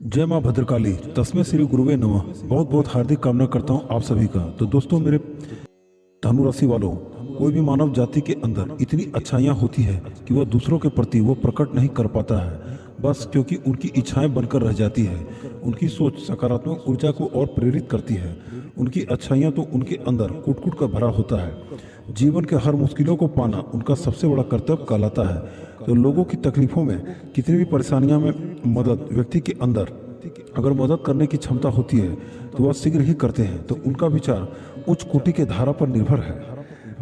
जय माँ भद्रकाली। तस्मै श्री गुरुवे नमः। बहुत बहुत हार्दिक कामना करता हूँ आप सभी का। तो दोस्तों, मेरे धनु राशि वालों, कोई भी मानव जाति के अंदर इतनी अच्छाइयाँ होती है कि वह दूसरों के प्रति वो प्रकट नहीं कर पाता है, बस क्योंकि उनकी इच्छाएं बनकर रह जाती है। उनकी सोच सकारात्मक ऊर्जा को और प्रेरित करती है। उनकी अच्छाइयाँ तो उनके अंदर कूट कूट कर भरा होता है। जीवन के हर मुश्किलों को पाना उनका सबसे बड़ा कर्तव्य कहलाता है। तो लोगों की तकलीफों में, कितनी भी परेशानियों में मदद व्यक्ति के अंदर अगर मदद करने की क्षमता होती है तो वह शीघ्र ही करते हैं। तो उनका विचार उच्च कोटि के धारा पर निर्भर है,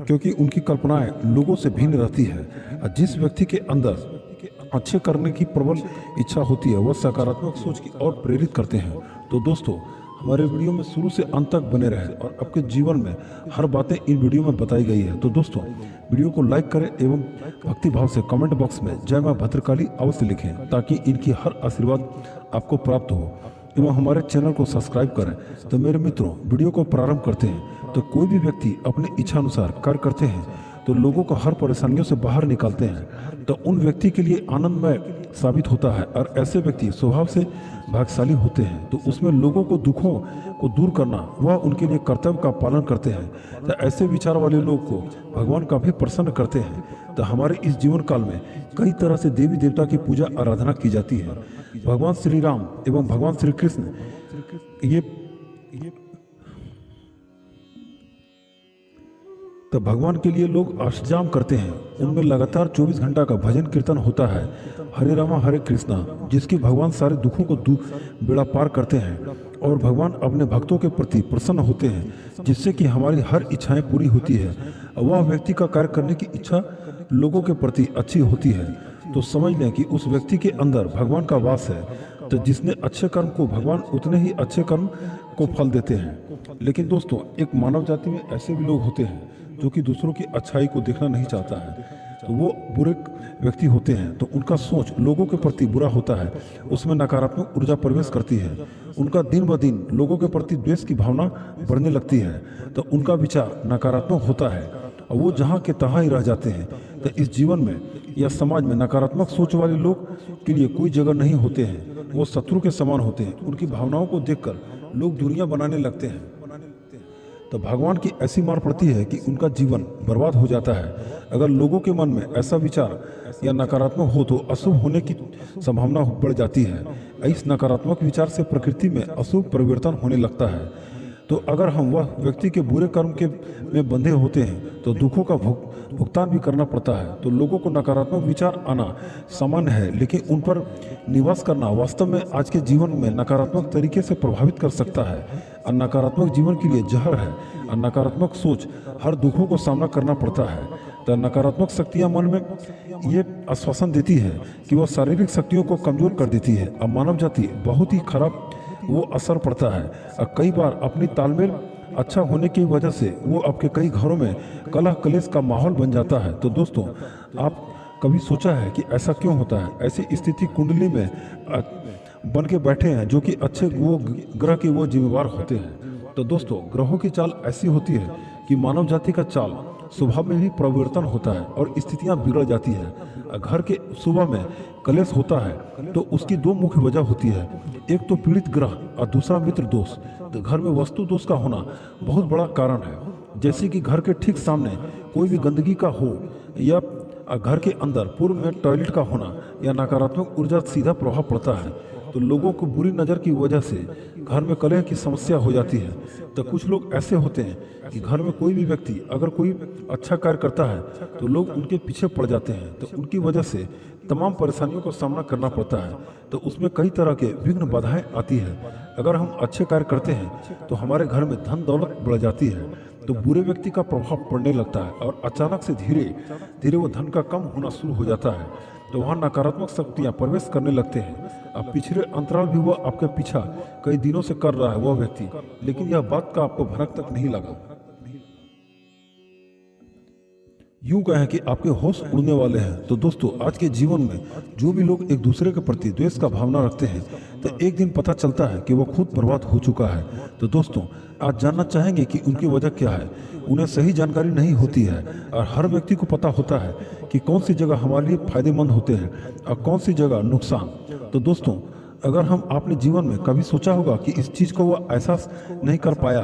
क्योंकि उनकी कल्पनाएं लोगों से भिन्न रहती है। और जिस व्यक्ति के अंदर अच्छे करने की प्रबल इच्छा होती है वह सकारात्मक सोच की ओर प्रेरित करते हैं। तो दोस्तों, हमारे वीडियो में शुरू से अंत तक बने रहें और आपके जीवन में हर बातें इन वीडियो में बताई गई है। तो दोस्तों, वीडियो को लाइक करें एवं भक्ति भाव से कमेंट बॉक्स में जय मां भद्रकाली अवश्य लिखें, ताकि इनकी हर आशीर्वाद आपको प्राप्त हो। एवं हमारे चैनल को सब्सक्राइब करें। तो मेरे मित्रों, वीडियो को प्रारंभ करते हैं। तो कोई भी व्यक्ति अपने इच्छा अनुसार कार्य करते हैं तो लोगों को हर परेशानियों से बाहर निकालते हैं, तो उन व्यक्ति के लिए आनंदमय साबित होता है। और ऐसे व्यक्ति स्वभाव से भाग्यशाली होते हैं। तो उसमें लोगों को दुखों को दूर करना वह उनके लिए कर्तव्य का पालन करते हैं। तो ऐसे विचार वाले लोग को भगवान काफी प्रसन्न करते हैं। तो हमारे इस जीवन काल में कई तरह से देवी देवता की पूजा आराधना की जाती है। भगवान श्री राम एवं भगवान श्री कृष्ण ये तो भगवान के लिए लोग अष्टजाम करते हैं। उनमें लगातार 24 घंटा का भजन कीर्तन होता है, हरे रामा हरे कृष्णा, जिसकी भगवान सारे दुखों को बेड़ा पार करते हैं। और भगवान अपने भक्तों के प्रति प्रसन्न होते हैं, जिससे कि हमारी हर इच्छाएं पूरी होती है। वह व्यक्ति का कार्य करने की इच्छा लोगों के प्रति अच्छी होती है। तो समझ लें कि उस व्यक्ति के अंदर भगवान का वास है। तो जिसने अच्छे कर्म को, भगवान उतने ही अच्छे कर्म को फल देते हैं। लेकिन दोस्तों, एक मानव जाति में ऐसे भी लोग होते हैं जो कि दूसरों की अच्छाई को देखना नहीं चाहता है, तो वो बुरे व्यक्ति होते हैं। तो उनका सोच लोगों के प्रति बुरा होता है, उसमें नकारात्मक ऊर्जा प्रवेश करती है। उनका दिन ब दिन लोगों के प्रति द्वेष की भावना बढ़ने लगती है। तो उनका विचार नकारात्मक होता है और वो जहाँ के तहाँ ही रह जाते हैं। तो इस जीवन में या समाज में नकारात्मक सोच वाले लोग के लिए कोई जगह नहीं होते हैं। वो शत्रु के समान होते हैं। उनकी भावनाओं को देखकर लोग दुनिया बनाने लगते हैं। तो भगवान की ऐसी मार पड़ती है कि उनका जीवन बर्बाद हो जाता है। अगर लोगों के मन में ऐसा विचार या नकारात्मक हो तो अशुभ होने की संभावना बढ़ जाती है। इस नकारात्मक विचार से प्रकृति में अशुभ परिवर्तन होने लगता है। तो अगर हम वह व्यक्ति के बुरे कर्म के में बंधे होते हैं तो दुखों का भुगतान भी करना पड़ता है। तो लोगों को नकारात्मक विचार आना सामान्य है, लेकिन उन पर निवास करना वास्तव में आज के जीवन में नकारात्मक तरीके से प्रभावित कर सकता है। और नकारात्मक जीवन के लिए जहर है। और नकारात्मक सोच हर दुखों को सामना करना पड़ता है। तो नकारात्मक शक्तियां मन में ये आश्वासन देती है कि वह शारीरिक शक्तियों को कमजोर कर देती है। और मानव जाति बहुत ही खराब वो असर पड़ता है। और कई बार अपनी तालमेल अच्छा होने की वजह से वो आपके कई घरों में कलह कलेश का माहौल बन जाता है। तो दोस्तों, आप कभी सोचा है कि ऐसा क्यों होता है? ऐसी स्थिति कुंडली में बन के बैठे हैं जो कि अच्छे वो ग्रह के वो जिम्मेवार होते हैं। तो दोस्तों, ग्रहों की चाल ऐसी होती है कि मानव जाति का चाल स्वभाव में भी परिवर्तन होता है और स्थितियां बिगड़ जाती है। घर के सुबह में कलेश होता है तो उसकी दो मुख्य वजह होती है। एक तो पीड़ित ग्रह और दूसरा मित्र दोष। तो घर में वस्तु दोष का होना बहुत बड़ा कारण है। जैसे कि घर के ठीक सामने कोई भी गंदगी का हो या घर के अंदर पूर्व में टॉयलेट का होना या नकारात्मक ऊर्जा सीधा प्रभाव पड़ता है। तो लोगों को बुरी नज़र की वजह से घर में कलह की समस्या हो जाती है। तो कुछ लोग ऐसे होते हैं कि घर में कोई भी व्यक्ति अगर कोई अच्छा कार्य करता है तो लोग उनके पीछे पड़ जाते हैं। तो उनकी वजह से तमाम परेशानियों का सामना करना पड़ता है। तो उसमें कई तरह के विघ्न बाधाएं आती है। अगर हम अच्छे कार्य करते हैं तो हमारे घर में धन दौलत बढ़ जाती है। तो बुरे व्यक्ति का प्रभाव पड़ने लगता है और अचानक से धीरे धीरे वो धन का कम होना शुरू हो जाता है। तो वहाँ नकारात्मक शक्तियाँ प्रवेश करने लगते हैं। अब पिछले अंतराल भी वह आपके पीछा कई दिनों से कर रहा है वह व्यक्ति, लेकिन यह बात का आपको भनक तक नहीं लगा। यूं कहें कि आपके होश उड़ने वाले हैं। तो दोस्तों, आज के जीवन में जो भी लोग एक दूसरे के प्रति द्वेष का भावना रखते हैं तो एक दिन पता चलता है कि वो खुद बर्बाद हो चुका है। तो दोस्तों, आज जानना चाहेंगे कि उनकी वजह क्या है। उन्हें सही जानकारी नहीं होती है और हर व्यक्ति को पता होता है कि कौन सी जगह हमारे लिए फायदेमंद होते हैं और कौन सी जगह नुकसान। तो दोस्तों, अगर हम आपने जीवन में कभी सोचा होगा कि इस चीज़ को वो ऐसा नहीं कर पाया,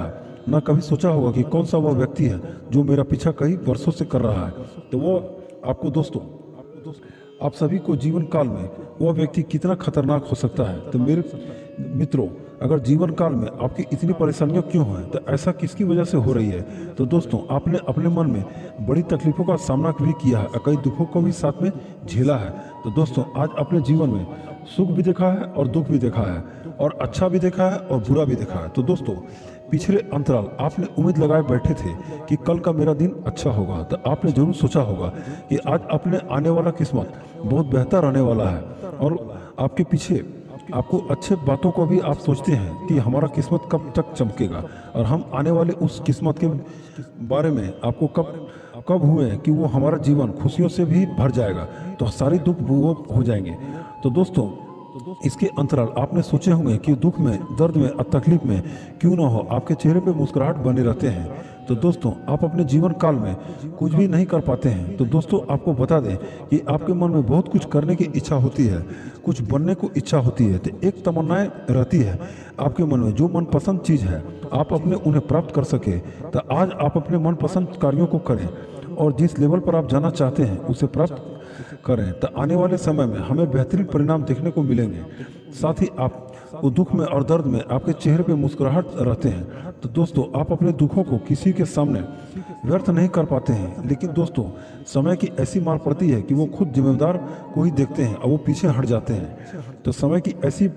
ना कभी सोचा होगा कि कौन सा वह व्यक्ति है जो मेरा पीछा कई वर्षों से कर रहा है, तो वो आपको दोस्तों, आप सभी को जीवन काल में वह व्यक्ति कितना खतरनाक हो सकता है। तो मेरे मित्रों, अगर जीवन काल में आपकी इतनी परेशानियां क्यों हैं, तो ऐसा किसकी वजह से हो रही है? तो दोस्तों, आपने अपने मन में बड़ी तकलीफों का सामना भी किया है और कई दुखों को भी साथ में झेला है। तो दोस्तों, आज अपने जीवन में सुख भी देखा है और दुख भी देखा है, और अच्छा भी देखा है और बुरा भी देखा है। तो दोस्तों, पिछले अंतराल आपने उम्मीद लगाए बैठे थे कि कल का मेरा दिन अच्छा होगा, तो आपने जरूर सोचा होगा कि आज अपने आने वाला किस्मत बहुत बेहतर आने वाला है, और आपके पीछे आपको अच्छे बातों को भी आप सोचते हैं कि हमारा किस्मत कब तक चमकेगा, और हम आने वाले उस किस्मत के बारे में आपको कब हुए कि वो हमारा जीवन खुशियों से भी भर जाएगा, तो सारे दुख वो हो जाएंगे। तो दोस्तों, इसके अंतराल आपने सोचे होंगे कि दुख में, दर्द में और तकलीफ में क्यों ना हो, आपके चेहरे पे मुस्कुराहट बने रहते हैं। तो दोस्तों, आप अपने जीवन काल में कुछ भी नहीं कर पाते हैं, तो दोस्तों आपको बता दें कि आपके मन में बहुत कुछ करने की इच्छा होती है, कुछ बनने को इच्छा होती है, तो एक तमन्नाएं रहती है आपके मन में, जो मनपसंद चीज़ है आप अपने उन्हें प्राप्त कर सके। तो आज आप अपने मनपसंद कार्यों को करें और जिस लेवल पर आप जाना चाहते हैं उसे प्राप्त करें, तो आने वाले समय में हमें बेहतरीन परिणाम देखने को मिलेंगे। साथ ही आप वो दुख में और दर्द में आपके चेहरे पे मुस्कुराहट रहते हैं। तो दोस्तों, आप अपने दुखों को किसी के सामने व्यर्थ नहीं कर पाते हैं, लेकिन दोस्तों समय की ऐसी मार पड़ती है कि वो खुद जिम्मेदार को ही देखते हैं और वो पीछे हट जाते हैं। तो समय की ऐसी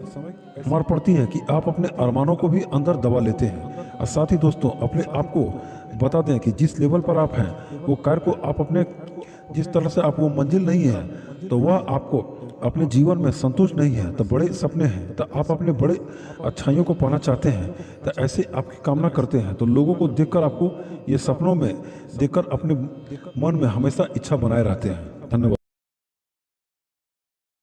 मार पड़ती है कि आप अपने अरमानों को भी अंदर दबा लेते हैं। और साथ ही दोस्तों, अपने आप को बता दें कि जिस लेवल पर आप हैं वो कार्य को आप अपने, जिस तरह से आप वो मंजिल नहीं है, तो वह आपको अपने जीवन में संतुष्ट नहीं है, तो बड़े सपने हैं, तो आप अपने बड़े अच्छाइयों को पाना चाहते हैं, तो ऐसे आपकी कामना करते हैं, तो लोगों को देखकर आपको ये सपनों में देखकर अपने मन में हमेशा इच्छा बनाए रहते हैं। धन्यवाद।